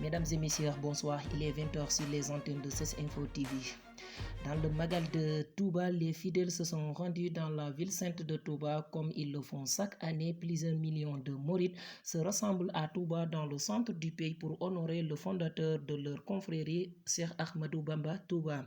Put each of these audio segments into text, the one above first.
Mesdames et messieurs, bonsoir. Il est 20h sur les antennes de CES Info TV. Dans le Magal de Touba, les fidèles se sont rendus dans la ville sainte de Touba comme ils le font chaque année. Plusieurs millions de mourides se rassemblent à Touba dans le centre du pays pour honorer le fondateur de leur confrérie, Cheikh Ahmadou Bamba Touba.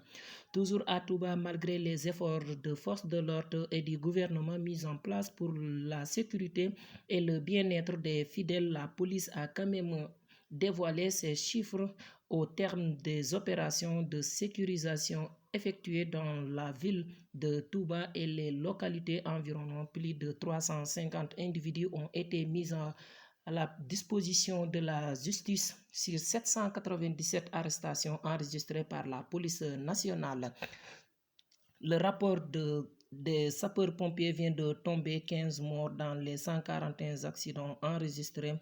Toujours à Touba, malgré les efforts de force de l'ordre et du gouvernement mis en place pour la sécurité et le bien-être des fidèles, la police a quand même dévoilé ces chiffres au terme des opérations de sécurisation effectuées dans la ville de Touba et les localités environnantes. Plus de 350 individus ont été mis à la disposition de la justice sur 797 arrestations enregistrées par la police nationale. Le rapport des sapeurs-pompiers vient de tomber, 15 morts dans les 141 accidents enregistrés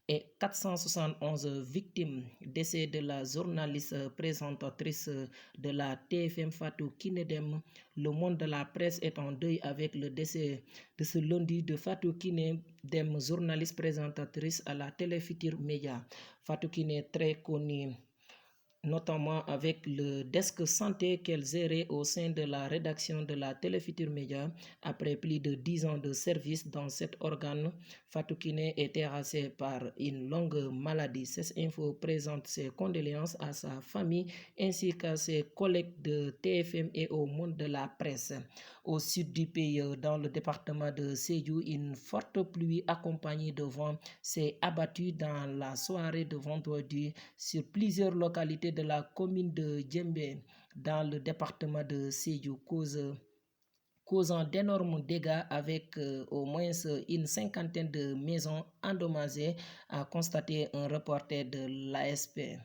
et 471 victimes. Décès de la journaliste présentatrice de la TFM Fatou Kiné Dème. Le monde de la presse est en deuil avec le décès de ce lundi de Fatou Kiné Dème, journaliste présentatrice à la Télé Futurs Médias. Fatou Kiné, très connue notamment avec le desk santé qu'elle gérait au sein de la rédaction de la Télé Futurs Médias. Après plus de 10 ans de service dans cet organe, Fatou Kiné est terrassée par une longue maladie. CES Info présente ses condoléances à sa famille ainsi qu'à ses collègues de TFM et au monde de la presse. Au sud du pays, dans le département de Sédhiou, une forte pluie accompagnée de vent s'est abattue dans la soirée de vendredi sur plusieurs localités de la commune de Djembé dans le département de Sédhiou, causant d'énormes dégâts avec au moins une cinquantaine de maisons endommagées, a constaté un reporter de l'ASP.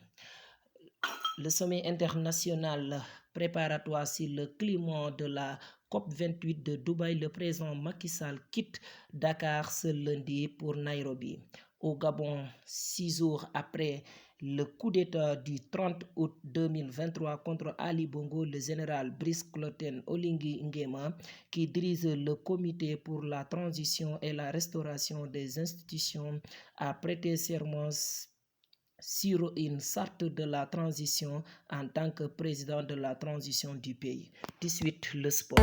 Le sommet international préparatoire sur le climat de la COP28 de Dubaï, le président Macky Sall quitte Dakar ce lundi pour Nairobi. Au Gabon, 6 jours après le coup d'État du 30 août 2023 contre Ali Bongo, le général Brice Clotaire Oligui Nguema, qui dirige le comité pour la transition et la restauration des institutions, a prêté serment sur une charte de la transition en tant que président de la transition du pays. Tout de suite, le sport.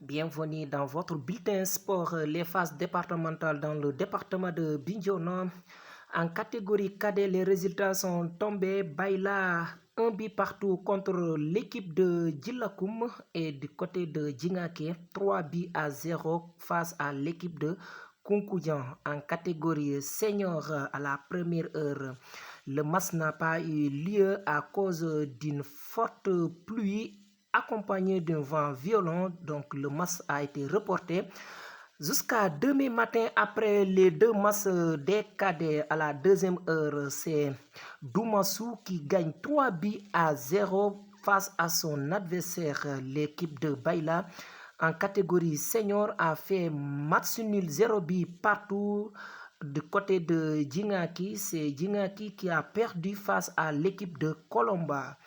Bienvenue dans votre bulletin sport. Les phases départementales dans le département de Bignona. En catégorie cadet, les résultats sont tombés. Baïla, 1 but partout contre l'équipe de Djilakoum, et du côté de Djingake, 3-0 face à l'équipe de Kunkoudian. En catégorie senior, à la première heure, le match n'a pas eu lieu à cause d'une forte pluie accompagné d'un vent violent, donc le match a été reporté jusqu'à demain matin. Après les deux matchs des cadets, à la deuxième heure, c'est Doumassou qui gagne 3-0 face à son adversaire, l'équipe de Baïla. En catégorie senior, a fait match nul 0 but partout. Du côté de Djingaki, c'est Djingaki qui a perdu face à l'équipe de Colomba.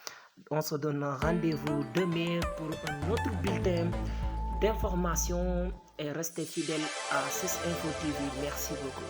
On se donne rendez-vous demain pour un autre bulletin d'information et restez fidèles à CES Info TV. Merci beaucoup.